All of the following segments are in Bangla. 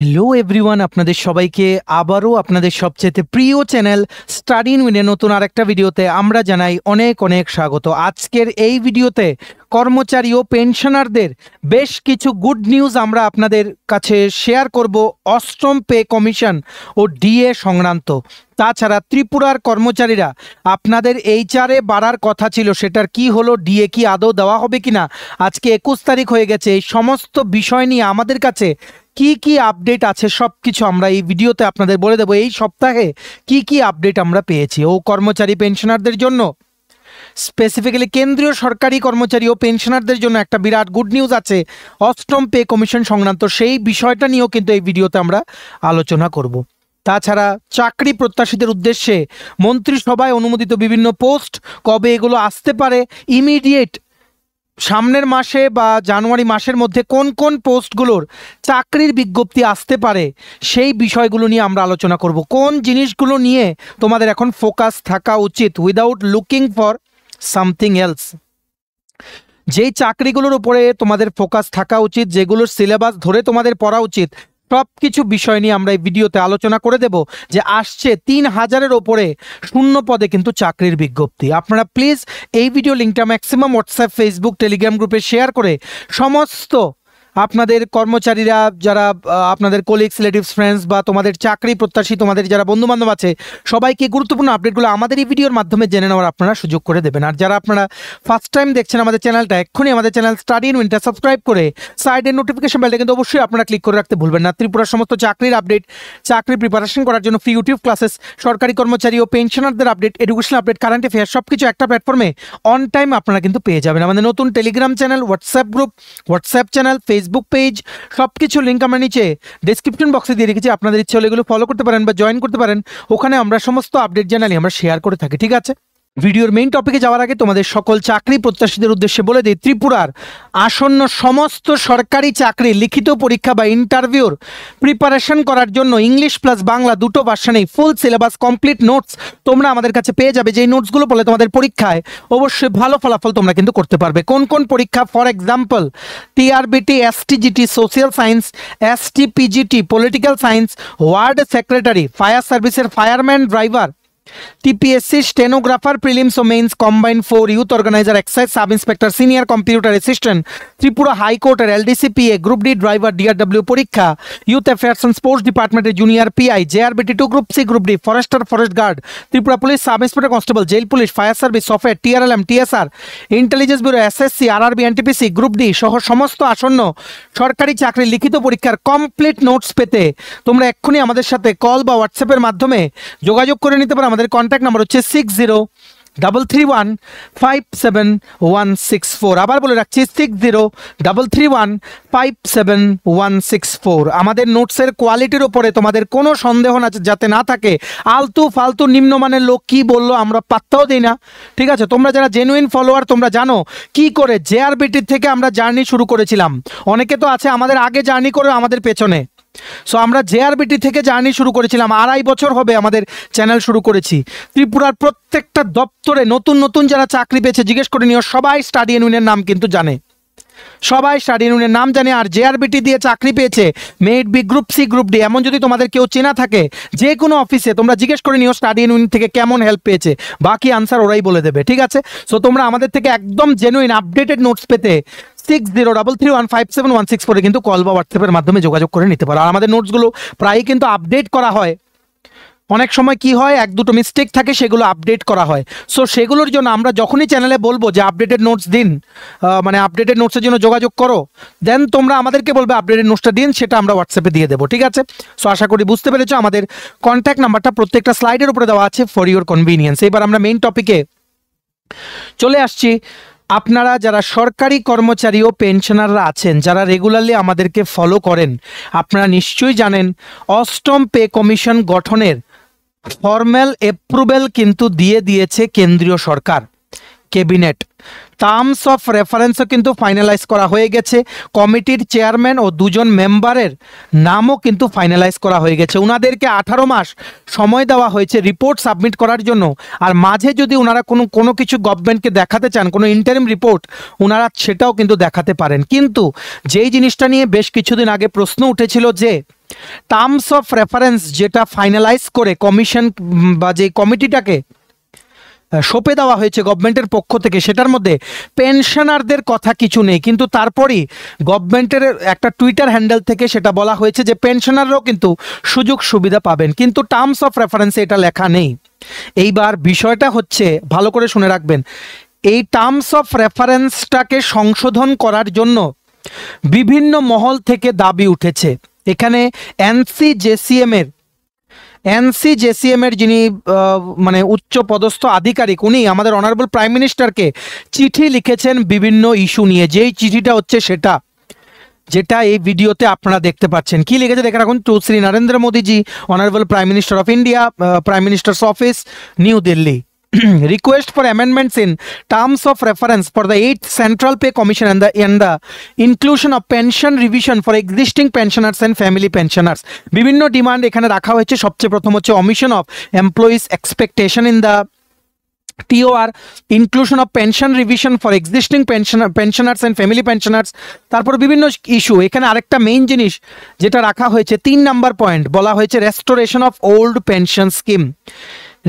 হ্যালো এভরিওয়ান, আপনাদের সবাইকে আবারও আপনাদের সবচেয়ে প্রিয় চ্যানেল স্টাডি ইন উইনের নতুন আরেকটা ভিডিওতে আমরা জানাই অনেক অনেক স্বাগত। আজকের এই ভিডিওতে কর্মচারী ও পেনশনারদের বেশ কিছু গুড নিউজ আমরা আপনাদের কাছে শেয়ার করব অষ্টম পে কমিশন ও ডিএ সংক্রান্ত। তাছাড়া ত্রিপুরার কর্মচারীরা আপনাদের এইচআরে বাড়ার কথা ছিল, সেটার কি হলো, ডিএ কি আদৌ দেওয়া হবে কিনা, আজকে 21 তারিখ হয়ে গেছে। এই সমস্ত বিষয় নিয়ে আমাদের কাছে কি কি আপডেট আছে সব কিছু আমরা এই ভিডিওতে আপনাদের বলে দেবো। এই সপ্তাহে কি কি আপডেট আমরা পেয়েছি ও কর্মচারী পেনশনারদের জন্য, স্পেসিফিক্যালি কেন্দ্রীয় সরকারি কর্মচারী ও পেনশনারদের জন্য একটা বিরাট গুড নিউজ আছে অষ্টম পে কমিশন সংক্রান্ত। সেই বিষয়টা নিয়েও কিন্তু এই ভিডিওতে আমরা আলোচনা করব। তাছাড়া চাকরি প্রত্যাশীদের উদ্দেশ্যে মন্ত্রিসভায় অনুমোদিত বিভিন্ন পোস্ট কবে এগুলো আসতে পারে, ইমিডিয়েট সামনের মাসে বা জানুয়ারি মাসের মধ্যে কোন কোন পোস্টগুলোর চাকরির বিজ্ঞপ্তি আসতে পারে, সেই বিষয়গুলো নিয়ে আমরা আলোচনা করব। কোন জিনিসগুলো নিয়ে তোমাদের এখন ফোকাস থাকা উচিত without looking for something else, যেই চাকরিগুলোর উপরে তোমাদের ফোকাস থাকা উচিত, যেগুলোর সিলেবাস ধরে তোমাদের পড়া উচিত, সব কিছু বিষয় নিয়ে আমরা এই ভিডিওতে আলোচনা করে দেব। যে আসছে 3000-এর ওপরে শূন্য পদে কিন্তু চাকরির বিজ্ঞপ্তি। আপনারা প্লিজ এই ভিডিও লিঙ্কটা ম্যাক্সিমাম হোয়াটসঅ্যাপ, ফেসবুক, টেলিগ্রাম গ্রুপে শেয়ার করে সমস্ত আপনাদের কর্মচারীরা যারা আপনাদের কলিগস, রিলেটিভস, ফ্রেন্ডস বা তোমাদের চাকরি প্রত্যাশী তোমাদের যারা বন্ধুবান্ধব আছে সবাইকে গুরুত্বপূর্ণ আপডেটগুলো আমাদের এই ভিডিওর মাধ্যমে জেনে নেওয়ার আপনারা সুযোগ করে দেবেন। আর যারা আপনারা ফার্স্ট টাইম দেখছেন আমাদের চ্যানেলটা, এক্ষুনি আমাদের চ্যানেল স্টাডি ইন উইনটা সাবস্ক্রাইব করে সাইডের নোটিফিকেশন বেলটা কিন্তু অবশ্যই আপনারা ক্লিক করে রাখতে ভুলবেন না। ত্রিপুরার সমস্ত চাকরির আপডেট, চাকরি প্রিপারেশন করার জন্য ফ্রি ইউটিউব ক্লাসেস, সরকারি কর্মচারী ও পেনশনারদের update, education update, current affair সব কিছু একটা প্ল্যাটফর্মে অন টাইম আপনারা কিন্তু পেয়ে যাবেন। আমাদের নতুন Telegram channel, WhatsApp group, WhatsApp channel, Facebook page, সব কিছু লিঙ্ক আমরা নিচে ডেসক্রিপশন বক্সে দিয়ে রেখেছি। আপনাদের ইচ্ছে হলে এগুলো ফলো করতে পারেন বা জয়েন করতে পারেন। ওখানে আমরা সমস্ত আপডেট জানালি আমরা শেয়ার করে থাকি, ঠিক আছে? ভিডিওর মেইন টপিকে যাওয়ার আগে তোমাদের সকল চাকরি প্রত্যাশীদের উদ্দেশ্যে বলে দিই, ত্রিপুরার আসন্ন সমস্ত সরকারি চাকরি লিখিত পরীক্ষা বা ইন্টারভিউর প্রিপারেশন করার জন্য ইংলিশ প্লাস বাংলা দুটো ভার্সনেই ফুল সিলেবাস কমপ্লিট নোটস তোমরা আমাদের কাছে পেয়ে যাবে। যেই নোটসগুলো পড়লে তোমাদের পরীক্ষায় অবশ্যই ভালো ফলাফল তোমরা কিন্তু করতে পারবে। কোন কোন পরীক্ষা, for example TRBT, STGT, social science, STPGT, political science, ward secretary, fire সার্ভিসের fireman, driver, TPSC, stenographer, prelims ও mains combined 4, youth organiser, excise sub inspector, senior computer assistant, Tripura হাইকোর্টের LDCPA, group D driver, DRW পরীক্ষা, ইউথ অ্যাফেয়ার্স অ্যান্ড স্পোর্টস ডিপার্টমেন্টের junior PI, JRBT 2, group C, group D, forester, forest guard, Tripura police sub inspector constable, jail police, fire service, software, TRLM, TSR, intelligence bureau, SSC, RRB, NTPC, group D সহ সমস্ত আসন্ন সরকারি চাকরির লিখিত পরীক্ষার কমপ্লিট নোটস পেতে তোমরা এক্ষুনি আমাদের সাথে কল বা হোয়াটসঅ্যাপের মাধ্যমে যোগাযোগ করে নিতে পারো। আমাদের কন্ট্যাক্ট নাম্বার হচ্ছে 6033157164। আবার বলে রাখছি 6033157164। আমাদের নোটসের কোয়ালিটির ওপরে তোমাদের কোনো সন্দেহ যাতে না থাকে। আলতু ফালতু নিম্নমানের লোক কি বললো আমরা পাত্তাও দিই না, ঠিক আছে? তোমরা যারা জেনুইন ফলোয়ার তোমরা জানো কি করে জেআরবিটির থেকে আমরা জার্নি শুরু করেছিলাম। অনেকে তো আছে আমাদের আগে জার্নি করে আমাদের পেছনে। সো আমরা জেআরবিটি থেকে জার্নি শুরু করেছিলাম, 2.5 বছর হবে আমাদের চ্যানেল শুরু করেছি। ত্রিপুরার প্রত্যেকটা দপ্তরে নতুন নতুন যারা চাকরি পেয়েছে জিজ্ঞেস করে নিও, সবাই স্টাডি ইউনিয়নের নাম কিন্তু জানে, সবাই স্টাডি ইউনিয়নের নাম জানে। আর জেআরবিটি দিয়ে চাকরি পেয়েছে, মেড B, group C, group D, এমন যদি তোমাদের কেউ চেনা থাকে যে কোনো অফিসে তোমরা জিজ্ঞেস করে নিও স্টাডি ইউনিয়ন থেকে কেমন হেল্প পেয়েছে, বাকি আনসার ওরাই বলে দেবে, ঠিক আছে? সো তোমরা আমাদের থেকে একদম জেনুইন আপডেটেড নোটস পেতে 6033157164 কিন্তু কল বা হোয়াটসঅ্যাপের মাধ্যমে যোগাযোগ করে নিতে পারো। আর আমাদের নোটসগুলো প্রায়ই কিন্তু আপডেট করা হয়। অনেক সময় কি হয়, 1-2 মিস্টেক থাকে, সেগুলো আপডেট করা হয়। সো সেগুলোর জন্য আমরা যখনই চ্যানেলে বলবো যে আপডেটেড নোটস দিন, মানে আপডেটেড নোটসের জন্য যোগাযোগ করো, দেন তোমরা আমাদেরকে বলবে আপডেটেড নোটসটা দিন, সেটা আমরা হোয়াটসঅ্যাপে দিয়ে দেবো, ঠিক আছে? সো আশা করি বুঝতে পেরেছো। আমাদের কন্ট্যাক্ট নাম্বারটা প্রত্যেকটা স্লাইডের উপরে দেওয়া আছে ফর ইউর কনভিনিয়েন্স। এবার আমরা মেইন টপিকে চলে আসছি। আপনারা যারা সরকারি কর্মচারী ও পেনশনাররা আছেন, যারা রেগুলারলি আমাদেরকে ফলো করেন, আপনারা নিশ্চয়ই জানেন অষ্টম পে কমিশন গঠনের ফর্মাল অ্যাপ্রুভেল কিন্তু দিয়ে দিয়েছে কেন্দ্রীয় সরকার, ক্যাবিনেট। টার্মস অফ রেফারেন্সও কিন্তু ফাইনালাইজ করা হয়ে গেছে। কমিটির চেয়ারম্যান ও 2 জন মেম্বারের নামও কিন্তু ফাইনালাইজ করা হয়ে গেছে। ওনাদেরকে 18 মাস সময় দেওয়া হয়েছে রিপোর্ট সাবমিট করার জন্য। আর মাঝে যদি ওনারা কোনো কিছু গভর্নমেন্টকে দেখাতে চান, কোনো ইন্টারিম রিপোর্ট, ওনারা সেটাও কিন্তু দেখাতে পারেন। কিন্তু যেই জিনিসটা নিয়ে বেশ কিছুদিন আগে প্রশ্ন উঠেছিল যে টার্মস অফ রেফারেন্স যেটা ফাইনালাইজ করে কমিশন বা যে কমিটিটাকে সঁপে দেওয়া হয়েছে গভর্নমেন্টের পক্ষ থেকে, সেটার মধ্যে পেনশনারদের কথা কিছু নেই। কিন্তু তারপরই গভর্নমেন্টের একটা টুইটার হ্যান্ডেল থেকে সেটা বলা হয়েছে যে পেনশনাররাও কিন্তু সুযোগ সুবিধা পাবেন, কিন্তু টার্মস অফ রেফারেন্সে এটা লেখা নেই। এইবার বিষয়টা হচ্ছে, ভালো করে শুনে রাখবেন, এই টার্মস অফ রেফারেন্সটাকে সংশোধন করার জন্য বিভিন্ন মহল থেকে দাবি উঠেছে। এখানে এনসিজেসিএম এর যিনি মানে উচ্চ পদস্থ আধিকারিক, উনি আমাদের অনারেবল প্রাইম মিনিস্টারকে চিঠি লিখেছেন বিভিন্ন ইস্যু নিয়ে। যেই চিঠিটা হচ্ছে সেটা যেটা এই ভিডিওতে আপনারা দেখতে পাচ্ছেন। কি লিখেছে দেখে রাখুন। To Shri Narendra Modiji, honourable prime minister of India, prime minister's office, new Delhi. Request for amendments in terms of reference for the 8th Central Pay Commission and the inclusion of pension revision for existing pensioners and family pensioners. বিভিন্ন ডিমান্ড এখানে রাখা হয়েছে। সবচেয়ে প্রথম হচ্ছে omission of employees expectation in the TOR, inclusion of pension revision for existing pensioners and family pensioners। তারপর বিভিন্ন ইস্যু। এখানে আরেকটা মেইন জিনিস যেটা রাখা হয়েছে, 3 নাম্বার পয়েন্ট বলা হয়েছে restoration of old pension scheme।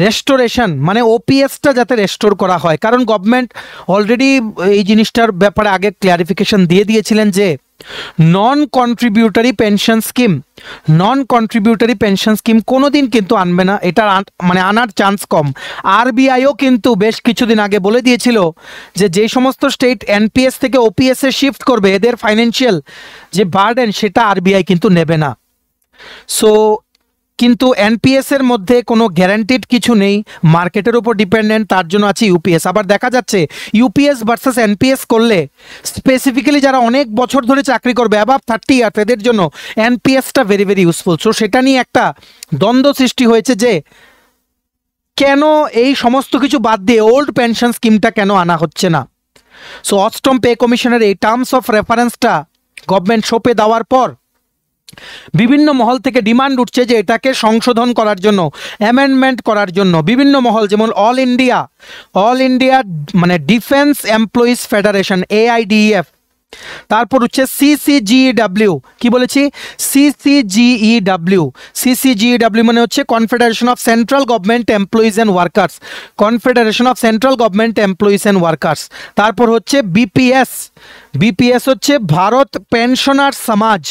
Restoration মানে ওপিএসটা যাতে রেস্টোর করা হয়, কারণ গভর্নমেন্ট অলরেডি এই জিনিসটার ব্যাপারে আগে ক্লিয়ারিফিকেশন দিয়ে দিয়েছিলেন যে নন কন্ট্রিবিউটারি পেনশন স্কিম কোনোদিন কিন্তু আনবে না, এটা মানে আনার চান্স কম। আরবিআইও কিন্তু বেশ কিছুদিন আগে বলে দিয়েছিল যে যে সমস্ত স্টেট এনপিএস থেকে ওপিএস এ শিফট করবে, এদের ফাইন্যান্সিয়াল যে বার্ডেন সেটা আরবিআই কিন্তু নেবে না। সো কিন্তু এনপিএস এর মধ্যে কোনো গ্যারান্টিড কিছু নেই, মার্কেটের উপর ডিপেন্ডেন্ট, তার জন্য আছে ইউপিএস। আবার দেখা যাচ্ছে ইউপিএস ভার্সেস এনপিএস করলে স্পেসিফিক্যালি যারা অনেক বছর ধরে চাকরি করবে অ্যাবাভ 30 ইয়ার্স, এদের জন্য এনপিএসটা ভেরি ভেরি ইউজফুল। সো সেটা নিয়ে একটা দ্বন্দ্ব সৃষ্টি হয়েছে যে কেন এই সমস্ত কিছু বাদ দিয়ে ওল্ড পেনশন স্কিমটা কেন আনা হচ্ছে না। সো 8ম পে কমিশনের এই টার্মস অফ রেফারেন্সটা গভর্নমেন্ট সঁপে দেওয়ার পর বিভিন্ন মহল থেকে ডিমান্ড উঠছে যে এটাকে সংশোধন করার জন্য, অ্যামেন্ডমেন্ট করার জন্য। বিভিন্ন মহল যেমন অল ইন্ডিয়া মানে ডিফেন্স এমপ্লয়িজ ফেডারেশন, AIDEF, তারপর হচ্ছে CCGEW, কি বলেছি CCGEW মানে হচ্ছে confederation of central government employees and workers, তারপর হচ্ছে বিপিএস হচ্ছে ভারত পেনশনার সমাজ।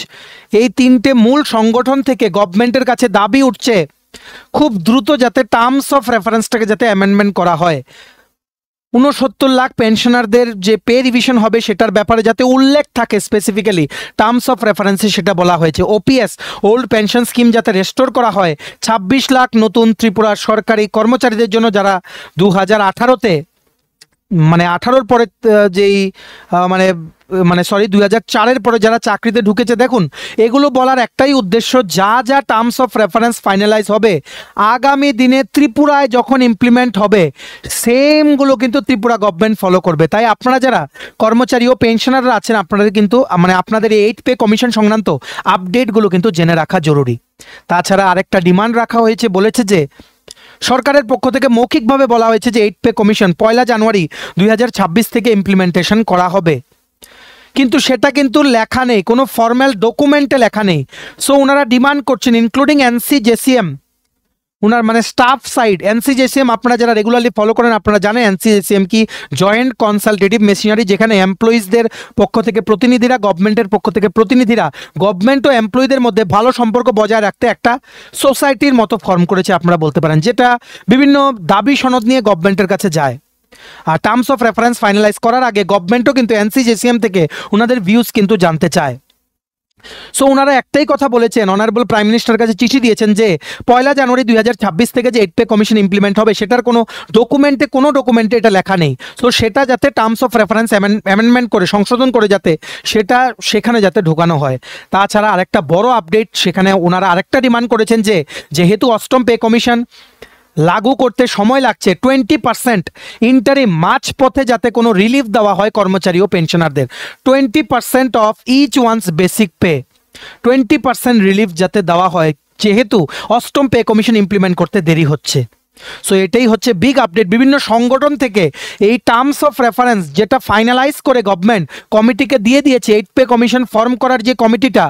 এই তিনটে মূল সংগঠন থেকে গভর্নমেন্টের কাছে দাবি উঠছে খুব দ্রুত যাতে টার্মস অফ রেফারেন্সটাকে যাতে অ্যামেন্ডমেন্ট করা হয়। 69 লাখ পেনশনারদের যে পে রিভিশন হবে সেটার ব্যাপারে যাতে উল্লেখ থাকে স্পেসিফিক্যালি টার্মস অফ রেফারেন্সে, সেটা বলা হয়েছে। ওপিএস ওল্ড পেনশন স্কিম যাতে রেস্টোর করা হয়। 26 লাখ নতুন ত্রিপুরার সরকারি কর্মচারীদের জন্য যারা 2018-তে মানে 18-র পরে যেই মানে 2004-এর পরে যারা চাকরিতে ঢুকেছে, দেখুন এগুলো বলার একটাই উদ্দেশ্য, যা টার্মস অফ রেফারেন্স ফাইনালাইজ হবে আগামী দিনে ত্রিপুরায় যখন ইমপ্লিমেন্ট হবে সেমগুলো কিন্তু ত্রিপুরা গভর্নমেন্ট ফলো করবে। তাই আপনারা যারা কর্মচারী ও পেনশনাররা আছেন, আপনাদের কিন্তু মানে আপনাদের এই 8th পে কমিশন সংক্রান্ত আপডেটগুলো কিন্তু জেনে রাখা জরুরি। তাছাড়া আরেকটা ডিমান্ড রাখা হয়েছে, বলেছে যে সরকারের পক্ষ থেকে মৌখিকভাবে বলা হয়েছে যে 8th পে কমিশন 1 জানুয়ারি 2026 থেকে ইমপ্লিমেন্টেশন করা হবে, কিন্তু সেটা কিন্তু লেখা নেই, কোনো ফর্মাল ডকুমেন্টে লেখা নেই। সো ওনারা ডিমান্ড করছেন ইনক্লুডিং এনসিজেসিএম, ওনার মানে স্টাফ সাইড। এনসিজেসিএম আপনারা যারা রেগুলারলি ফলো করেন আপনারা জানেন এনসিজেসিএম কি, জয়েন্ট কনসালটেটিভ মেশিনারি, যেখানে এমপ্লয়িজদের পক্ষ থেকে প্রতিনিধিরা, গভর্নমেন্টের পক্ষ থেকে প্রতিনিধিরা গভর্নমেন্ট ও এমপ্লয়িদের মধ্যে ভালো সম্পর্ক বজায় রাখতে একটা সোসাইটির মতো ফর্ম করেছে আপনারা বলতে পারেন, যেটা বিভিন্ন দাবি সনদ নিয়ে গভর্নমেন্টের কাছে যায়। আর টার্মস অফ রেফারেন্স ফাইনালাইজ করার আগে গভর্নমেন্টও কিন্তু এনসিজেসিএম থেকে ওনাদের ভিউজ কিন্তু জানতে চায়। সো ওনারা একটাই কথা বলেছেন, অনারেবল প্রাইম মিনিস্টার কাছে চিঠি দিয়েছেন যে 1 জানুয়ারি 2026 থেকে যে 8th পে কমিশন ইমপ্লিমেন্ট হবে সেটার কোনো ডকুমেন্টে এটা লেখা নেই। সো সেটা যাতে টার্মস অফ রেফারেন্স অ্যামেন্ডমেন্ট করে সংশোধন করে যাতে সেটা সেখানে যাতে ঢোকানো হয়। তাছাড়া আরেকটা বড় আপডেট, সেখানে ওনারা আরেকটা ডিমান্ড করেছেন যে যেহেতু 8ম পে কমিশন লাগু করতে সময় লাগছে, 20% ইন্টারিম মাঝপথে যাতে কোনো রিলিফ দেওয়া হয় কর্মচারী ও পেনশনারদের। 20% of each one's basic pay, 20% relief যাতে দেওয়া হয়, যেহেতু 8ম পে কমিশন ইমপ্লিমেন্ট করতে দেরি হচ্ছে। সো এটাই হচ্ছে বিগ আপডেট। বিভিন্ন সংগঠন থেকে এই টার্মস অফ রেফারেন্স যেটা ফাইনালাইজ করে গভর্নমেন্ট কমিটিকে দিয়ে দিয়েছে, 8th পে কমিশন ফর্ম করার যে কমিটিটা,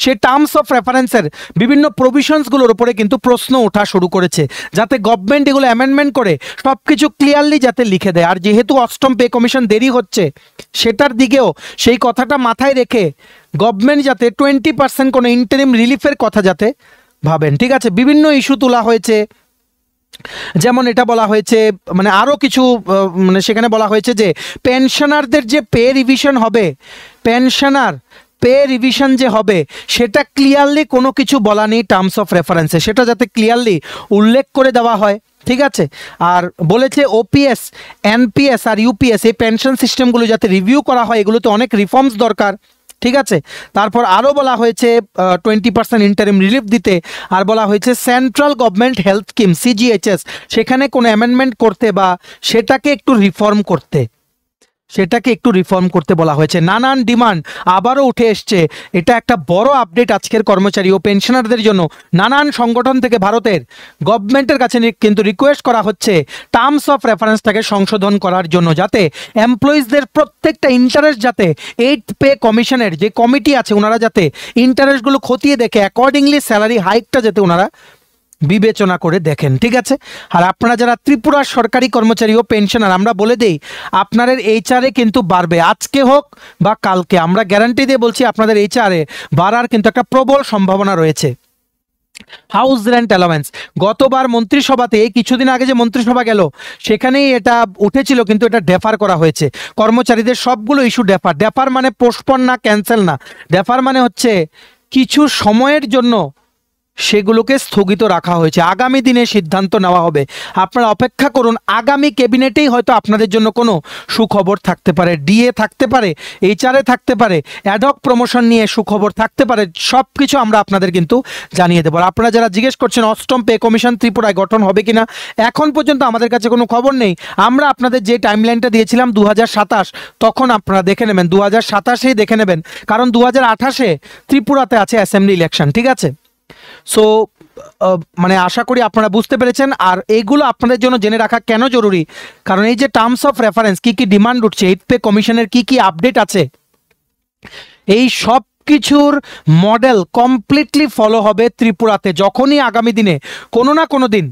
সেই টার্মস অফ রেফারেন্সের বিভিন্ন প্রভিশনসগুলোর উপরে কিন্তু প্রশ্ন ওঠা শুরু করেছে, যাতে গভর্নমেন্ট এগুলো অ্যামেন্ডমেন্ট করে সব কিছু ক্লিয়ারলি যাতে লিখে দেয়। আর যেহেতু অষ্টম পে কমিশন দেরি হচ্ছে, সেটার দিকেও সেই কথাটা মাথায় রেখে গভর্নমেন্ট যাতে 20% কোনো ইন্টারিম রিলিফের কথা যাতে ভাবেন। ঠিক আছে, বিভিন্ন ইস্যু তোলা হয়েছে, যেমন এটা বলা হয়েছে, মানে আরও কিছু মানে সেখানে বলা হয়েছে যে পেনশনারদের যে পে রিভিশন হবে, পেনশনার পে রিভিশন যে হবে সেটা ক্লিয়ারলি কোনো কিছু বলা নেই টার্মস অফ রেফারেন্সে, সেটা যাতে ক্লিয়ারলি উল্লেখ করে দেওয়া হয়। ঠিক আছে, আর বলেছে ওপিএস, এনপিএস আর ইউপিএস এই পেনশন সিস্টেমগুলো যাতে রিভিউ করা হয়, এগুলোতে অনেক রিফর্মস দরকার। ঠিক আছে, তারপর আরও বলা হয়েছে 20% ইন্টারিম রিলিফ দিতে, আর বলা হয়েছে central government health scheme CGHS সেখানে কোনো অ্যামেন্ডমেন্ট করতে বা সেটাকে একটু রিফর্ম করতে বলা হয়েছে। নানান ডিমান্ড আবারও উঠে এসছে, এটা একটা বড় আপডেট আজকের কর্মচারী ও পেনশনারদের জন্য। নানান সংগঠন থেকে ভারতের গভর্নমেন্টের কাছে কিন্তু রিকোয়েস্ট করা হচ্ছে টার্মস অফ রেফারেন্সটাকে সংশোধন করার জন্য, যাতে এমপ্লয়িজদের প্রত্যেকটা ইন্টারেস্ট যাতে 8th পে কমিশনের যে কমিটি আছে ওনারা যাতে ইন্টারেস্টগুলো খতিয়ে দেখে অ্যাকর্ডিংলি স্যালারি হাইকটা যাতে ওনারা বিবেচনা করে দেখেন। ঠিক আছে, আর আপনারা যারা ত্রিপুরার সরকারি কর্মচারী ও পেনশনার, আমরা বলে দেই আপনাদের এইচআরএ কিন্তু বাড়বে, আজকে হোক বা কালকে, আমরা গ্যারান্টি দিয়ে বলছি আপনাদের এইচআরএ বাড়ার কিন্তু একটা প্রবল সম্ভাবনা রয়েছে। হাউস রেন্ট অ্যালাওয়েন্স, গতবার মন্ত্রিসভাতে এই কিছুদিন আগে যে মন্ত্রিসভা গেল সেখানেই এটা উঠেছিল, কিন্তু এটা ডেফার করা হয়েছে। কর্মচারীদের সবগুলো ইস্যু ডেফার মানে পোস্টপন না, ক্যান্সেল না, ডেফার মানে হচ্ছে কিছু সময়ের জন্য সেগুলোকে স্থগিত রাখা হয়েছে, আগামী দিনে সিদ্ধান্ত নেওয়া হবে। আপনারা অপেক্ষা করুন, আগামী ক্যাবিনেটেই হয়তো আপনাদের জন্য কোনো সুখবর থাকতে পারে, ডিএ থাকতে পারে, এইচআরএ থাকতে পারে, অ্যাডহক প্রমোশন নিয়ে সুখবর থাকতে পারে, সব কিছু আমরা আপনাদের কিন্তু জানিয়ে দেবো। আপনারা যারা জিজ্ঞেস করছেন অষ্টম পে কমিশন ত্রিপুরায় গঠন হবে কিনা, এখন পর্যন্ত আমাদের কাছে কোনো খবর নেই। আমরা আপনাদের যে টাইমলাইনটা দিয়েছিলাম 2027, তখন আপনারা দেখে নেবেন, 2027-এই দেখে নেবেন, কারণ 2028-এ ত্রিপুরাতে আছে অ্যাসেম্বলি ইলেকশন। ঠিক আছে, সো মানে আশা করি আপনারা বুঝতে পেরেছেন। আর এইগুলো আপনাদের জন্য জেনে রাখা কেন জরুরি, কারণ এই যে টার্মস অফ রেফারেন্স কী কী ডিমান্ড উঠছে, 8th পে কমিশনের কী কী আপডেট আছে, এই সব কিছুর মডেল কমপ্লিটলি ফলো হবে ত্রিপুরাতে, যখনই আগামী দিনে কোনো না কোনো দিন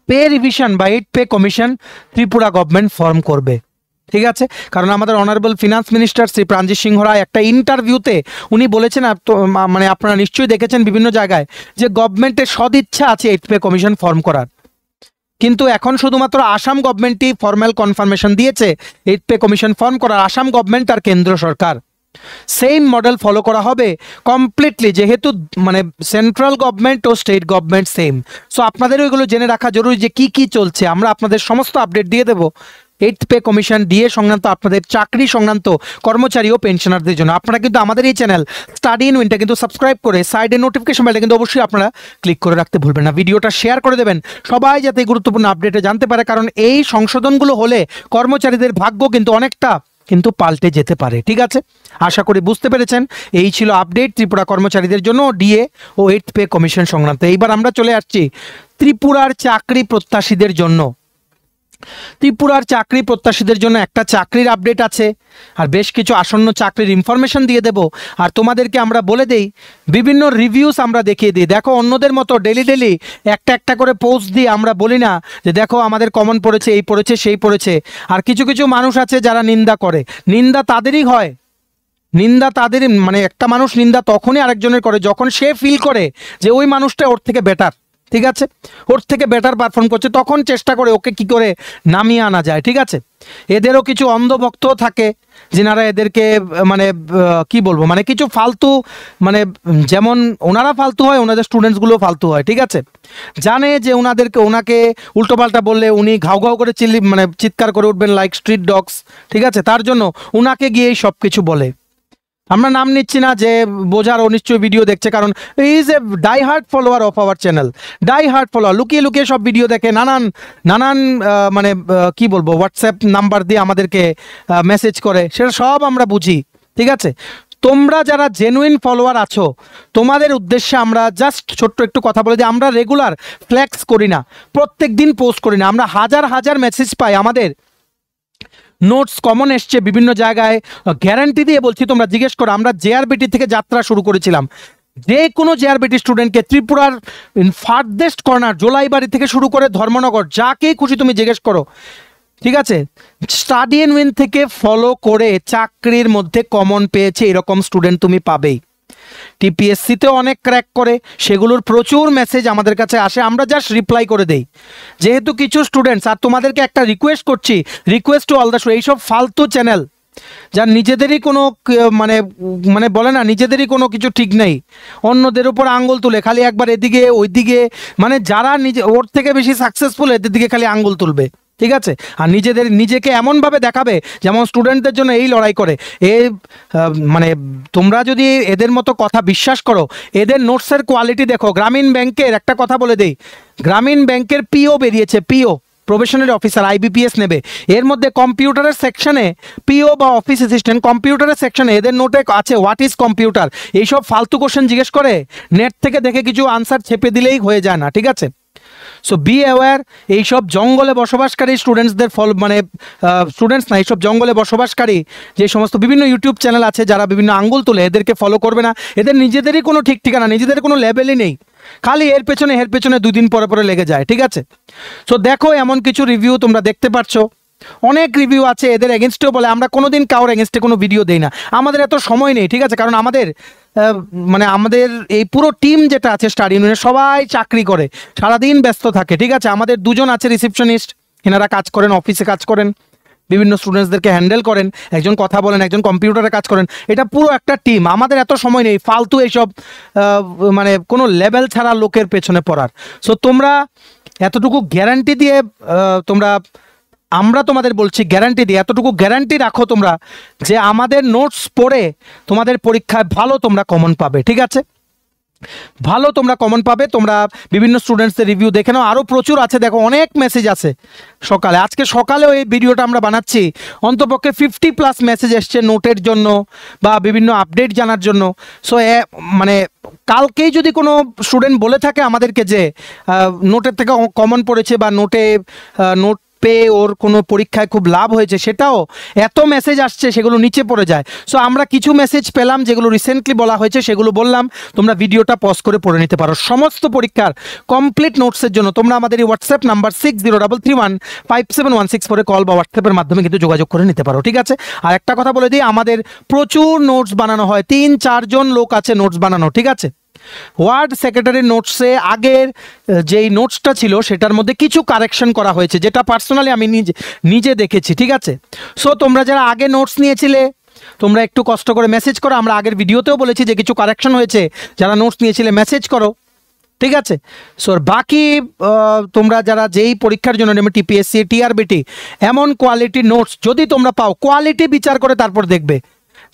পে রিভিশন বা 8th pay commission Tripura government form করবে। ঠিক আছে, কারণ আমাদের honourable finance minister Shri Pranjit Singha Roy একটা ইন্টারভিউতে উনি বলেছেন, মানে আপনারা নিশ্চয়ই দেখেছেন বিভিন্ন জায়গায়, যে গভর্নমেন্টের সদিচ্ছা আছে 8th পে কমিশন ফর্ম করার, কিন্তু এখন শুধুমাত্র আসাম গভর্নমেন্টই ফর্মাল কনফার্মেশন দিয়েছে 8th পে কমিশন ফর্ম করার, আসাম গভর্নমেন্ট আর কেন্দ্র সরকার। সেম মডেল ফলো করা হবে কমপ্লিটলি, যেহেতু মানে সেন্ট্রাল গভর্নমেন্ট ও স্টেট গভর্নমেন্ট সেম। সো আপনাদেরও এগুলো জেনে রাখা জরুরি যে কি কি চলছে, আমরা আপনাদের সমস্ত আপডেট দিয়ে দেবো 8th পে কমিশন ডিএ সংক্রান্ত, আপনাদের চাকরি সংক্রান্ত কর্মচারী ও পেনশনারদের জন্য। আপনারা কিন্তু আমাদের এই চ্যানেল স্টাডি ইন উইনটা কিন্তু সাবস্ক্রাইব করে সাইডে নোটিফিকেশন বেলটা কিন্তু অবশ্যই আপনারা ক্লিক করে রাখতে ভুলবেন না। ভিডিওটা শেয়ার করে দেবেন, সবাই যাতে গুরুত্বপূর্ণ আপডেটে জানতে পারে, কারণ এই সংশোধনগুলো হলে কর্মচারীদের ভাগ্য কিন্তু অনেকটা কিন্তু পাল্টে যেতে পারে। ঠিক আছে, আশা করি বুঝতে পেরেছেন। এই ছিল আপডেট ত্রিপুরা কর্মচারীদের জন্য ডিএ ও 8th পে কমিশন সংক্রান্ত। এইবার আমরা চলে আসছি ত্রিপুরার চাকরি প্রত্যাশীদের জন্য। ত্রিপুরার চাকরি প্রত্যাশীদের জন্য একটা চাকরির আপডেট আছে, আর বেশ কিছু আসন্ন চাকরির ইনফরমেশন দিয়ে দেব। আর তোমাদেরকে আমরা বলে দেই, বিভিন্ন রিভিউস আমরা দেখিয়ে দিই। দেখো, অন্যদের মতো ডেলি একটা একটা করে পোস্ট দিই, আমরা বলি না যে দেখো আমাদের কমন পড়েছে, এই পড়েছে, সেই পড়েছে। আর কিছু কিছু মানুষ আছে যারা নিন্দা করে, নিন্দা তাদেরই হয়, নিন্দা তাদের, মানে একটা মানুষ নিন্দা তখনই আরেকজনের করে যখন সে ফিল করে যে ওই মানুষটা ওর থেকে বেটার। ঠিক আছে, ওর থেকে বেটার পারফর্ম করছে, তখন চেষ্টা করে ওকে কি করে নামিয়ে আনা যায়। ঠিক আছে, এদেরও কিছু অন্ধভক্তও থাকে যেনারা এদেরকে মানে কি বলবো, মানে কিছু ফালতু, মানে যেমন ওনারা ফালতু হয়, ওনাদের স্টুডেন্টসগুলো ফালতু হয়। ঠিক আছে, জানে যে ওনাকে উল্টোপাল্টা বললে উনি ঘাউ ঘাউ করে মানে চিৎকার করে উঠবেন লাইক স্ট্রিট ডগস। ঠিক আছে, তার জন্য ওনাকে গিয়েই সব কিছু বলে। আমরা নাম নিচ্ছি না, যে বোঝার অনিশ্চয় ভিডিও দেখছে, কারণ is a die hard follower of our channel, die hard follower, লুকিয়ে লুকিয়ে সব ভিডিও দেখে, নানান মানে কি বলবো, হোয়াটসঅ্যাপ নাম্বার দিয়ে আমাদেরকে মেসেজ করে, সেটা সব আমরা বুঝি। ঠিক আছে, তোমরা যারা জেনুইন ফলোয়ার আছো, তোমাদের উদ্দেশ্যে আমরা জাস্ট ছোট্ট একটু কথা বলে দিই, আমরা রেগুলার ফ্ল্যাক্স করি না, প্রত্যেক দিন পোস্ট করি না, আমরা হাজার হাজার মেসেজ পাই আমাদের নোটস কমন এসছে বিভিন্ন জায়গায়, গ্যারান্টি দিয়ে বলছি, তোমরা জিজ্ঞেস করো। আমরা জেআরবিটি থেকে যাত্রা শুরু করেছিলাম, যে কোনো জেআরবিটি স্টুডেন্টকে ত্রিপুরার ফার্দেস্ট কর্নার জোলাইবাড়ি থেকে শুরু করে ধর্মনগর, যাকেই খুশি তুমি জিজ্ঞেস করো, ঠিক আছে, স্টাডি এন্ড উইন থেকে ফলো করে চাকরির মধ্যে কমন পেয়েছে এরকম স্টুডেন্ট তুমি পাবেই। টিপিএসসিতেও অনেক ক্র্যাক করে, সেগুলোর প্রচুর মেসেজ আমাদের কাছে আসে, আমরা জাস্ট রিপ্লাই করে দেই। যেহেতু কিছু স্টুডেন্টস, আর তোমাদেরকে একটা রিকোয়েস্ট করছি, request to all the show, এইসব ফালতু চ্যানেল যার নিজেদেরই কোনো মানে মানে বলে না, নিজেদেরই কোনো কিছু ঠিক নেই, অন্যদের উপর আঙ্গুল তুলে খালি একবার এদিকে ওইদিকে, মানে যারা নিজে ওর থেকে বেশি সাকসেসফুল এদের দিকে খালি আঙ্গুল তুলবে, ঠিক আছে, আর নিজেকে এমনভাবে দেখাবে যেমন স্টুডেন্টদের জন্য এই লড়াই করে। মানে তোমরা যদি এদের মতো কথা বিশ্বাস করো, এদের নোটসের কোয়ালিটি দেখো। গ্রামীণ ব্যাংকের একটা কথা বলে দেই, গ্রামীণ ব্যাংকের পিও বেরিয়েছে, পিও প্রফেশনাল অফিসার, আইবিপিএস নেবে, এর মধ্যে কম্পিউটারের সেকশনে পিও বা অফিস অ্যাসিস্ট্যান্ট, কম্পিউটারের সেকশনে এদের নোটে আছে হোয়াট ইজ কম্পিউটার। এইসব ফালতু কোশ্চেন জিজ্ঞেস করে, নেট থেকে দেখে কিছু আনসার ছেপে দিলেই হয়ে যায় না, ঠিক আছে। সো বি অ্যাওয়্যার, এইসব জঙ্গলে বসবাসকারী স্টুডেন্টসদের মানে স্টুডেন্টস না, এইসব জঙ্গলে বসবাসকারী যে সমস্ত বিভিন্ন ইউটিউব চ্যানেল আছে যারা বিভিন্ন আঙ্গুল তোলে, এদেরকে ফলো করবে না। এদের নিজেদেরই কোনো ঠিক ঠিকানা, নিজেদের কোনো লেভেলই নেই, খালি এর পেছনে 2 দিন পরে লেগে যায়, ঠিক আছে। সো দেখো, এমন কিছু রিভিউ তোমরা দেখতে পাচ্ছ, অনেক রিভিউ আছে এদের এগেনস্টেও বলে। আমরা কোনোদিন কারোর এগেনস্টে কোনো ভিডিও দেই না, আমাদের এত সময় নেই, ঠিক আছে, কারণ আমাদের মানে আমাদের এই পুরো টিম যেটা আছে স্টাডি ইউনিয়নে, সবাই চাকরি করে, সারাদিন ব্যস্ত থাকে, ঠিক আছে। আমাদের 2জন আছে রিসেপশনিস্ট, এনারা কাজ করেন, অফিসে কাজ করেন, বিভিন্ন স্টুডেন্টসদেরকে হ্যান্ডেল করেন, একজন কথা বলেন, একজন কম্পিউটারে কাজ করেন, এটা পুরো একটা টিম। আমাদের এত সময় নেই ফালতু এইসব মানে কোনো লেভেল ছাড়া লোকের পেছনে পড়ার। সো তোমরা এতটুকু গ্যারান্টি দিয়ে তোমরা, আমরা তোমাদের বলছি গ্যারান্টি দিয়ে, এতটুকু গ্যারান্টি রাখো তোমরা যে আমাদের নোটস পড়ে তোমাদের পরীক্ষায় ভালো তোমরা কমন পাবে, ঠিক আছে, ভালো তোমরা কমন পাবে। তোমরা বিভিন্ন স্টুডেন্টসদের রিভিউ দেখে নাও, আরও প্রচুর আছে, দেখো অনেক মেসেজ আছে। সকালে, আজকে সকালেও এই ভিডিওটা আমরা বানাচ্ছি, অন্তপক্ষে 50+ মেসেজ এসছে নোটের জন্য বা বিভিন্ন আপডেট জানার জন্য। সো মানে কালকেই যদি কোনো স্টুডেন্ট বলে থাকে আমাদেরকে যে নোটের থেকে কমন পড়েছে বা নোট পেয়ে ওর কোনো পরীক্ষায় খুব লাভ হয়েছে, সেটাও এত মেসেজ আসছে সেগুলো নিচে পড়ে যায়। সো আমরা কিছু মেসেজ পেলাম যেগুলো রিসেন্টলি বলা হয়েছে, সেগুলো বললাম, তোমরা ভিডিওটা পজ করে পড়ে নিতে পারো। সমস্ত পরীক্ষার কমপ্লিট নোটসের জন্য তোমরা আমাদের এই হোয়াটসঅ্যাপ নাম্বার 6033157164 কল বা হোয়াটসঅ্যাপের মাধ্যমে কিন্তু যোগাযোগ করে নিতে পারো, ঠিক আছে। আর একটা কথা বলে দিই, আমাদের প্রচুর নোটস বানানো হয়, 3-4 জন লোক আছে নোটস বানানো, ঠিক আছে। ওয়ার্ড সেক্রেটারির নোটসে আগের যেই নোটসটা ছিল সেটার মধ্যে কিছু কারেকশন করা হয়েছে, যেটা পার্সোনালি আমি নিজে দেখেছি, ঠিক আছে। সো তোমরা যারা আগে নোটস নিয়েছিলে, তোমরা একটু কষ্ট করে মেসেজ করো। আমরা আগের ভিডিওতেও বলেছি যে কিছু কারেকশন হয়েছে, যারা নোটস নিয়েছিলে মেসেজ করো, ঠিক আছে। সো বাকি তোমরা যারা যেই পরীক্ষার জন্য নেবে, টিপিএসসি, টিআরবিটি, এমন কোয়ালিটি নোটস যদি তোমরা পাও, কোয়ালিটি বিচার করে তারপর দেখবে,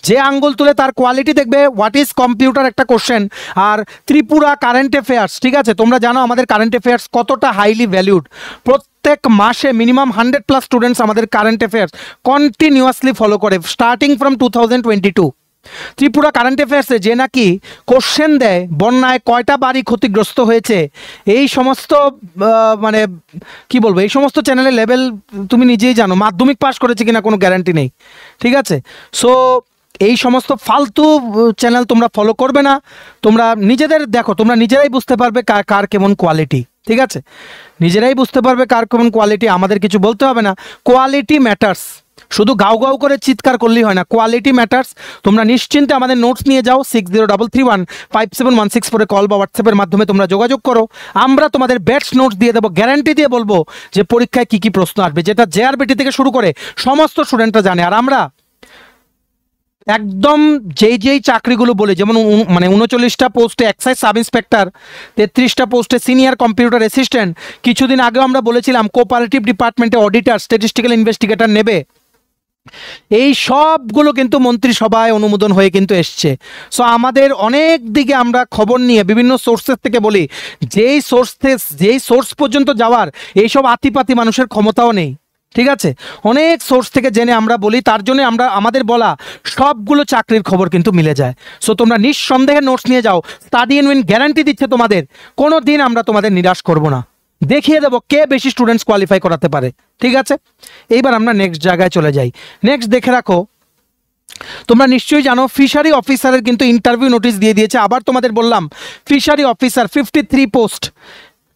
যে আঙ্গুল তুলে তার কোয়ালিটি দেখবে। হোয়াট ইজ কম্পিউটার একটা কোশ্চেন, আর ত্রিপুরা কারেন্ট অ্যাফেয়ার্স, ঠিক আছে। তোমরা জানো আমাদের কারেন্ট অ্যাফেয়ার্স কতটা হাইলি ভ্যালিউড, প্রত্যেক মাসে মিনিমাম 100+ স্টুডেন্টস আমাদের কারেন্ট অ্যাফেয়ার্স কন্টিনিউয়াসলি ফলো করে, স্টার্টিং ফ্রম 2022। ত্রিপুরা কারেন্ট অ্যাফেয়ার্সে যে নাকি কোশ্চেন দেয়, বন্যায় কয়টা বাড়ি ক্ষতিগ্রস্ত হয়েছে, এই সমস্ত মানে কি বলবো, এই সমস্ত চ্যানেলের লেভেল তুমি নিজেই জানো, মাধ্যমিক পাস করেছে কিনা কোনো গ্যারান্টি নেই, ঠিক আছে। সো এই সমস্ত ফালতু চ্যানেল তোমরা ফলো করবে না, তোমরা নিজেদের দেখো, তোমরা নিজেরাই বুঝতে পারবে কার কেমন কোয়ালিটি, ঠিক আছে, নিজেরাই বুঝতে পারবে কার কেমন কোয়ালিটি, আমাদের কিছু বলতে হবে না। কোয়ালিটি ম্যাটার্স, শুধু গাও গাও করে চিৎকার করলেই হয় না, কোয়ালিটি ম্যাটার্স। তোমরা নিশ্চিন্তে আমাদের নোটস নিয়ে যাও, 6033157164 কল বা হোয়াটসঅ্যাপের মাধ্যমে তোমরা যোগাযোগ করো, আমরা তোমাদের বেস্ট নোটস দিয়ে দেবো, গ্যারান্টি দিয়ে বলবো যে পরীক্ষায় কী কী প্রশ্ন আসবে, যেটা জেআরবিটি থেকে শুরু করে সমস্ত স্টুডেন্টরা জানে। আর আমরা একদম যেই চাকরিগুলো বলি, যেমন মানে 39টা পোস্টে এক্সাইজ সাব ইন্সপেক্টর, 33টা পোস্টে সিনিয়র কম্পিউটার অ্যাসিস্ট্যান্ট, কিছুদিন আগেও আমরা বলেছিলাম কোঅপারেটিভ ডিপার্টমেন্টে অডিটর, স্ট্যাটিস্টিক্যাল ইনভেস্টিগেটর নেবে, এই সবগুলো কিন্তু মন্ত্রিসভায় অনুমোদন হয়ে কিন্তু এসছে। সো আমাদের অনেক দিকে আমরা খবর নিয়ে বিভিন্ন সোর্সের থেকে বলি, যেই সোর্স পর্যন্ত যাওয়ার এইসব আতিপাতি মানুষের ক্ষমতাও নেই, ঠিক আছে। অনেক সোর্স থেকে জেনে আমরা বলি, তার জন্য আমাদের বলা সবগুলো চাকরির খবর কিন্তু মিলে যায়। সো তোমরা নিঃসন্দেহে নোটস নিয়ে যাও, স্টাডি এন্ড উইন গ্যারান্টি দিচ্ছে তোমাদের, কোনো দিন আমরা তোমাদের নিরাশ করব না। দেখিয়ে দেবো কে বেশি স্টুডেন্টস কোয়ালিফাই করাতে পারে। ঠিক আছে, এইবার আমরা নেক্সট জায়গায় চলে যাই। নেক্সট দেখে রাখো, তোমরা নিশ্চয়ই জানো ফিশারি অফিসারের কিন্তু ইন্টারভিউ নোটিশ দিয়ে দিয়েছে। আবার তোমাদের বললাম ফিশারি অফিসার 53 পোস্ট,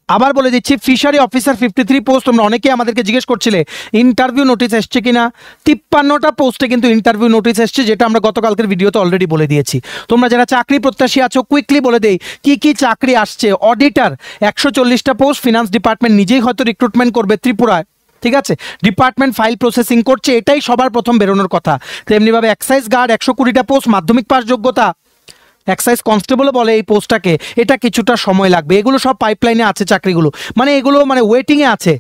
আবার বলে দিচ্ছি ফিশারি অফিসার 53 পোস্ট। তোমরা অনেকে আমাদেরকে জিজ্ঞেস করছিলে ইন্টারভিউ নোটিশ এসছে কিনা। 53টা পোস্টে কিন্তু ইন্টারভিউ নোটিশ এসছে, যেটা আমরা গতকালকের ভিডিওতে অলরেডি বলে দিয়েছি। তোমরা যারা চাকরি প্রত্যাশী আছো কুইকলি বলে দেই কি কি চাকরি আসছে। অডিটর 140টা পোস্ট, ফিনান্স ডিপার্টমেন্ট নিজেই হয়তো রিক্রুটমেন্ট করবে ত্রিপুরায়। ঠিক আছে, ডিপার্টমেন্ট ফাইল প্রসেসিং করছে, এটাই সবার প্রথম বেরোনোর কথা। তেমনিভাবে এক্সাইজ গার্ড 120টা পোস্ট, মাধ্যমিক পাস যোগ্যতা। এক্সাইজ কনস্টেবলও বলে এই পোস্টটাকে, এটা কিছুটা সময় লাগবে। এগুলো সব পাইপলাইনে আছে চাকরিগুলো, মানে এগুলো মানে ওয়েটিংয়ে আছে।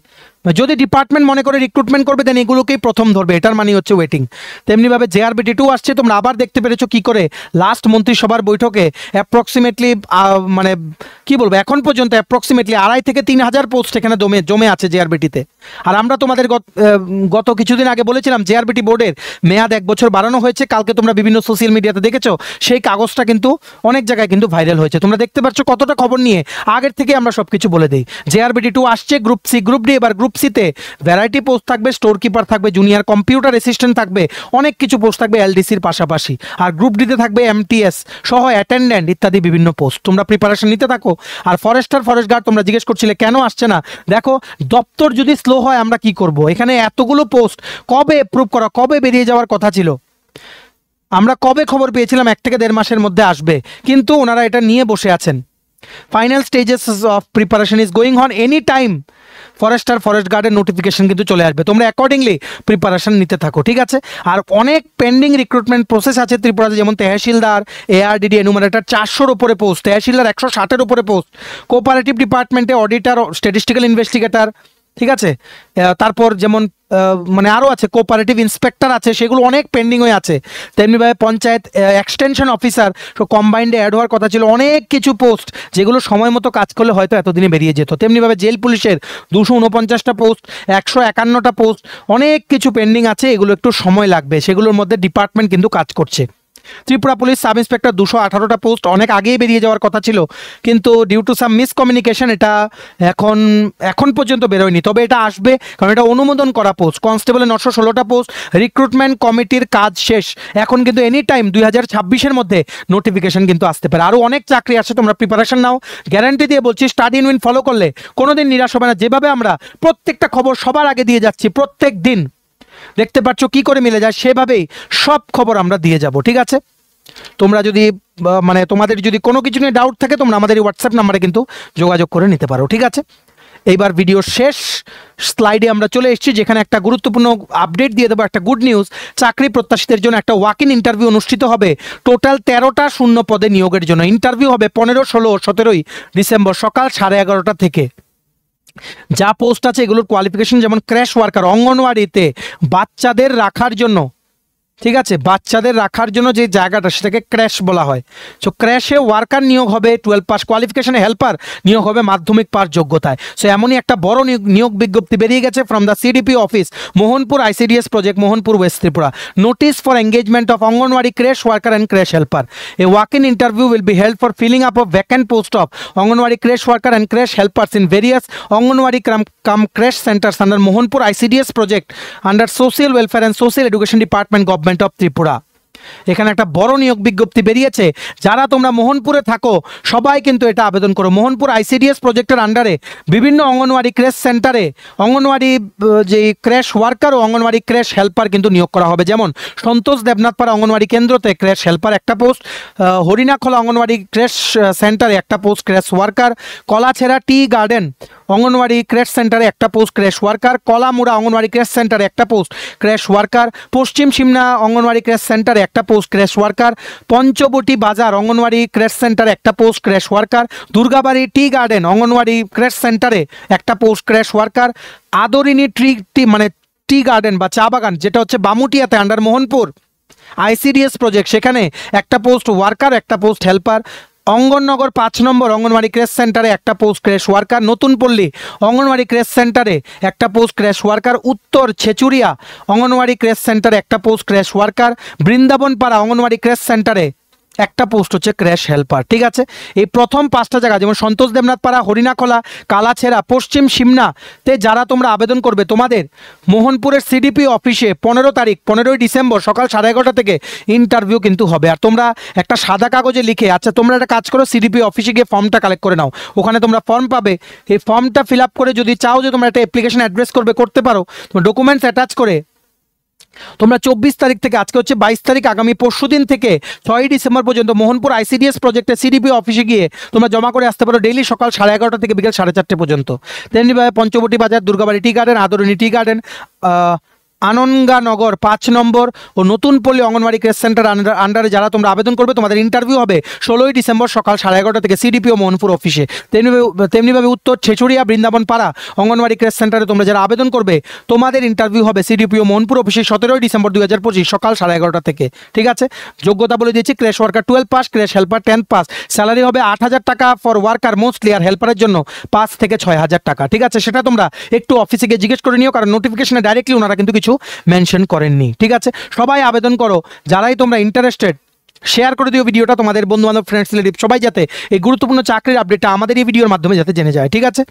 যদি ডিপার্টমেন্ট মনে করে রিক্রুটমেন্ট করবে দেন এগুলোকেই প্রথম ধরবে, এটার মানে হচ্ছে ওয়েটিং। তেমনিভাবে JRBT 2 আসছে। তোমরা আবার দেখতে পেরেছো কি করে লাস্ট মন্ত্রিসভার বৈঠকে অ্যাপ্রক্সিমেটলি মানে কি বলবো, এখন পর্যন্ত অ্যাপ্রক্সিমেটলি 2,500 থেকে 3,000 পোস্ট এখানে জমে আছে JRBT-তে। আর আমরা তোমাদের গত কিছুদিন আগে বলেছিলাম JRBT বোর্ডের মেয়াদ 1 বছর বাড়ানো হয়েছে। কালকে তোমরা বিভিন্ন সোশ্যাল মিডিয়াতে দেখেছো, সেই কাগজটা কিন্তু অনেক জায়গায় কিন্তু ভাইরাল হয়েছে। তোমরা দেখতে পাচ্ছ কতটা খবর নিয়ে আগের থেকে আমরা সব কিছু বলে দিই। JRBT 2 আসছে, গ্রুপ সি, গ্রুপ ডি। এবার গ্রুপ সিতে ভ্যারাইটি পোস্ট থাকবে, স্টোর কিপার থাকবে, জুনিয়র কম্পিউটার অ্যাসিস্ট্যান্ট থাকবে, অনেক কিছু পোস্ট থাকবে LDCর পাশাপাশি। আর গ্রুপ ডিতে থাকবে MTS সহ অ্যাটেন্ডেন্ট ইত্যাদি বিভিন্ন পোস্ট। তোমরা প্রিপারেশন নিতে থাকো। আর ফরেস্টার, ফরেস্ট গার্ড তোমরা জিজ্ঞেস করছিলে কেন আসছে না। দেখো, দপ্তর যদি স্লো হয় আমরা কি করব। এখানে এতগুলো পোস্ট কবে অ্যাপ্রুভ করা, কবে বেরিয়ে যাওয়ার কথা ছিল। আমরা কবে খবর পেয়েছিলাম 1 থেকে 1.5 মাসের মধ্যে আসবে, কিন্তু ওনারা এটা নিয়ে বসে আছেন। Final stages of preparation is going on. Any time Forster, forest গার্ডের নোটিফিকেশন কিন্তু চলে আসবে। তোমরা অ্যাকর্ডিংলি প্রিপারেশন নিতে থাকো। ঠিক আছে, আর অনেক পেন্ডিং রিক্রুটমেন্ট প্রসেস আছে ত্রিপুরাতে, যেমন তহসিলদার, ARDD এনুমারেটর 400-র উপরে পোস্ট, তহসিলদার 160-এর উপরে পোস্ট, কোঅপারেটিভ ডিপার্টমেন্টে অডিটর, স্ট্যাটিস্টিক্যাল ইনভেস্টিগেটর। ঠিক আছে, তারপর যেমন মানে আরও আছে, কোঅপারেটিভ ইন্সপেক্টর আছে, সেগুলো অনেক পেন্ডিং হয়ে আছে। তেমনিভাবে পঞ্চায়েত এক্সটেনশন অফিসার কম্বাইন্ডে অ্যাড হওয়ার কথা ছিল। অনেক কিছু পোস্ট যেগুলো সময় মতো কাজ করলে হয়তো এতদিনে বেরিয়ে যেত। তেমনিভাবে জেল পুলিশের 249টা পোস্ট, 151টা পোস্ট, অনেক কিছু পেন্ডিং আছে। এগুলো একটু সময় লাগবে, সেগুলোর মধ্যে ডিপার্টমেন্ট কিন্তু কাজ করছে। ত্রিপুরা পুলিশ সাব ইন্সপেক্টর 218টা পোস্ট অনেক আগেই বেরিয়ে যাওয়ার কথা ছিল, কিন্তু ডিউ টু সাম মিসকমিউনিকেশন এটা এখন পর্যন্ত বেরোয়নি। তবে এটা আসবে, কারণ এটা অনুমোদন করা পোস্ট। কনস্টেবলের 916টা পোস্ট, রিক্রুটমেন্ট কমিটির কাজ শেষ। এখন কিন্তু এনি টাইম 2026-এর মধ্যে নোটিফিকেশন কিন্তু আসতে পারে। আরও অনেক চাকরি আসে, তোমরা প্রিপারেশন নাও। গ্যারান্টি দিয়ে বলছি, স্টাডি ইন উইন ফলো করলে কোনোদিন নিরাশ হবে না। যেভাবে আমরা প্রত্যেকটা খবর সবার আগে দিয়ে যাচ্ছি প্রত্যেক দিন, দেখতে পাচ্ছ কি করে মিলে যায়, সেভাবেই সব খবর আমরা দিয়ে যাব। ঠিক আছে, তোমরা যদি মানে তোমাদের যদি কোনো কিছু নিয়ে ডাউট থাকে তোমরা আমাদের এই হোয়াটসঅ্যাপ নাম্বারে কিন্তু যোগাযোগ করে নিতে পারো। ঠিক আছে, এইবার ভিডিওর শেষ স্লাইডে আমরা চলে এসেছি, যেখানে একটা গুরুত্বপূর্ণ আপডেট দিয়ে দেবো, একটা গুড নিউজ। চাকরি প্রত্যাশীদের জন্য একটা ওয়াক ইন ইন্টারভিউ অনুষ্ঠিত হবে। টোটাল 13টা শূন্য পদে নিয়োগের জন্য ইন্টারভিউ হবে 15, 16, 17 ডিসেম্বর সকাল 11:30টা থেকে। যা পোস্ট আছে এগুলোর কোয়ালিফিকেশন যেমন ক্র্যাশ ওয়ার্কার, অঙ্গনওয়াড়িতে বাচ্চাদের রাখার জন্য। ঠিক আছে, বাচ্চাদের রাখার জন্য যে জায়গাটা সেটাকে ক্র্যাশ বলা হয়। সো ক্র্যাশে ওয়ার্কার নিয়োগ হবে 12 পাস কোয়ালিফিকেশনে, হেল্পার নিয়োগ হবে মাধ্যমিক পাস যোগ্যতায়। সো এমনই একটা বড় নিয়োগ বিজ্ঞপ্তি বেরিয়ে গেছে from the CDP office, Mohanpur ICDS project, Mohanpur west Tripura. Notice for engagement of anganwadi creche worker and creche helper. A walk in interview will be held for filling up of vacant post of anganwadi creche worker and creche helpers in various anganwadi cum creche centres under Mohanpur ICDS project under social welfare and social education department, government of Tripura. এখানে একটা বড় নিয়োগ বিজ্ঞপ্তি বেরিয়েছে। যারা তোমরা মোহনপুরে থাকো সবাই কিন্তু এটা আবেদন করো। মোহনপুর ICDS প্রজেক্টের আন্ডারে বিভিন্ন অঙ্গনওয়াড়ি ক্র্যাশ সেন্টারে অঙ্গনওয়াড়ি যে ক্র্যাশ ওয়ার্কার ও অঙ্গনওয়াড়ি ক্র্যাশ হেল্পার কিন্তু নিয়োগ করা হবে। যেমন সন্তোষ দেবনাথপাড়া অঙ্গনওয়াড়ি কেন্দ্রতে ক্র্যাশ হেল্পার একটা পোস্ট, হরিণাখোলা অঙ্গনওয়াড়ি ক্র্যাশ সেন্টারে একটা post creche worker, Kalachhera tea garden anganwadi creche সেন্টারে একটা post creche worker, Kalamura anganwadi creche সেন্টারে একটা পোস্ট ক্র্যাশ ওয়ার্কার, পশ্চিম সিমনা অঙ্গনওয়াড়ি ক্র্যাশ সেন্টারে একটা পোস্ট ক্র্যাশ ওয়ার্কার, পঞ্চবটি বাজার অঙ্গনওয়াড়ি ক্র্যাশ সেন্টারে একটা post creche worker, Durgabari tea garden anganwadi creche সেন্টারে একটা পোস্ট ক্র্যাশ ওয়ার্কার, আদরিনী মানে টি গার্ডেন বা চা বাগান যেটা হচ্ছে বামুটিয়াতে আন্ডার মোহনপুর ICDS প্রজেক্ট, সেখানে একটা পোস্ট ওয়ার্কার, একটা post helper, Angannagar 5 number anganwadi creche সেন্টারে একটা post creche worker, Natunpalli anganwadi creche সেন্টারে একটা পোস্ট ক্র্যাশ ওয়ার্কার, উত্তর ছেচুরিয়া অঙ্গনওয়াড়ি ক্র্যাশ সেন্টারে একটা post creche worker, Brindabanpara anganwadi creche সেন্টারে একটা পোস্ট হচ্ছে ক্র্যাশ হেল্পার। ঠিক আছে, এই প্রথম 5টা জায়গা যেমন সন্তোষ দেবনাথপাড়া, হরিণাখলা, কালাছেড়া, পশ্চিম সিমনাতে যারা তোমরা আবেদন করবে, তোমাদের মোহনপুরের সিডিপি অফিসে 15ই ডিসেম্বর সকাল 11:30 থেকে ইন্টারভিউ কিন্তু হবে। আর তোমরা একটা সাদা কাগজে লিখে, আচ্ছা তোমরা একটা কাজ করো, সিডিপি অফিসে গিয়ে ফর্মটা কালেক্ট করে নাও, ওখানে তোমরা ফর্ম পাবে। এই ফর্মটা ফিল আপ করে যদি চাও যে তোমরা একটা অ্যাপ্লিকেশন অ্যাড্রেস করবে, করতে পারো। তোমার ডকুমেন্টস অ্যাটাচ করে তোমরা 24 তারিখ থেকে, আজকে হচ্ছে 22 তারিখ, আগামী পরশুদিন থেকে 6ই ডিসেম্বর পর্যন্ত মোহনপুর আইসিডিএস প্রজেক্টে সিডিপি অফিসে গিয়ে তোমরা জমা করে আসতে পারো, ডেইলি সকাল 11:30 থেকে বিকেল 4:30 পর্যন্ত। তেমনিভাবে Panchabati Bazar, Durgabari tea garden, Adarani tea garden, Anandanagar 5 number ও নতুন পল্লী অঙ্গনওয়াড়ি কেয়ার সেন্টার আন্ডারে যারা তোমরা আবেদন করবে, তোমাদের ইন্টারভিউ হবে 16ই ডিসেম্বর সকাল 11:30 থেকে সিডিপি ও মোহনপুর অফিসে। তেমনিভাবে উত্তর ছেচুড়িয়া বৃন্দাবন পাড়া অঙ্গনওয়াড়ি কেয়ার সেন্টারে তোমরা যারা আবেদন করবে, তোমাদের ইন্টারভিউ হবে সিডিপি ও মোহনপুর অফিসে 17ই ডিসেম্বর 2025 সকাল 11:30 থেকে। ঠিক আছে, যোগ্যতা বলে দিয়েছি, crash worker 12 pass, crash helper 10 pass. Salary হবে 8,000 টাকা ফর ওয়ার্কার মোস্টলি, আর হেল্পারের জন্য 5 থেকে 6,000 টাকা। ঠিক আছে, সেটা তোমরা একটু অফিসে গিয়ে জিজ্ঞেস করে নিও, কারণ নোটিফিকেশনে ডাইরেক্টলি ওনারা কিন্তু কিছু মেনশন করেননি। ঠিক আছে, সবাই আবেদন করো, যারাই তোমরা ইন্টারেস্টেড। শেয়ার করে দিও ভিডিওটা তোমাদের বন্ধু বান্ধব, ফ্রেন্ডস, রিলেটিভ সবাই যাতে এই গুরুত্বপূর্ণ চাকরির আপডেটটা আমাদের এই ভিডিওর মাধ্যমে যাতে জেনে যায়। ঠিক আছে,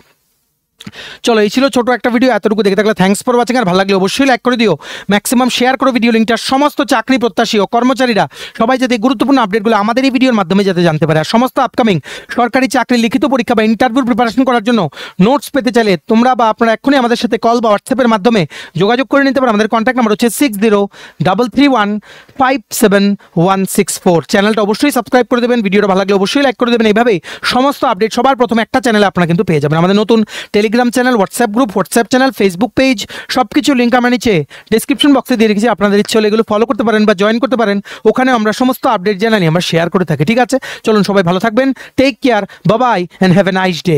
চলো এই ছিল ছোট একটা ভিডিও। এতটুকু দেখে থাকলে থ্যাঙ্কস ফর ওয়াচিং। আর ভালো লাগলে অবশ্যই লাইক করে দিও, ম্যাক্সিমাম শেয়ার করো ভিডিও লিঙ্কটা। সমস্ত চাকরি প্রত্যাশী ও কর্মচারীরা সবাই যাতে গুরুত্বপূর্ণ আপডেটগুলো আমাদের এই ভিডিওর মাধ্যমে যাতে জানতে পারে। আর সমস্ত আপকামিং সরকারি চাকরি লিখিত পরীক্ষা বা ইন্টারভিউর প্রিপারেশন করার জন্য নোটস পেতে চাইলে তোমরা বা আপনারা এক্ষুনি আমাদের সাথে কল বা হোয়াটসঅ্যাপের মাধ্যমে যোগাযোগ করে নিতে পারো। আমাদের কন্ট্যাক্ট নাম্বার হচ্ছে 6033157164। চ্যানেলটা অবশ্যই সাবস্ক্রাইব করে দেবেন, ভিডিওটা ভালো লাগলে অবশ্যই লাইক করে দেবেন। এইভাবেই সমস্ত আপডেট সবার প্রথমে একটা চ্যানেলে আপনারা কিন্তু পেয়ে যাবেন। আমাদের নতুন Telegram channel, WhatsApp group, WhatsApp channel, Facebook page, সব কিছু লিঙ্ক আমরা নিচে ডিসক্রিপশন বক্সে দিয়ে রেখেছি। আপনাদের ইচ্ছে হলে এগুলো ফলো করতে পারেন বা জয়েন করতে পারেন, ওখানে আমরা সমস্ত আপডেট জানানি আমরা শেয়ার করে থাকি। ঠিক আছে, চলুন সবাই ভালো থাকবেন, take care, bye bye and have a nice day.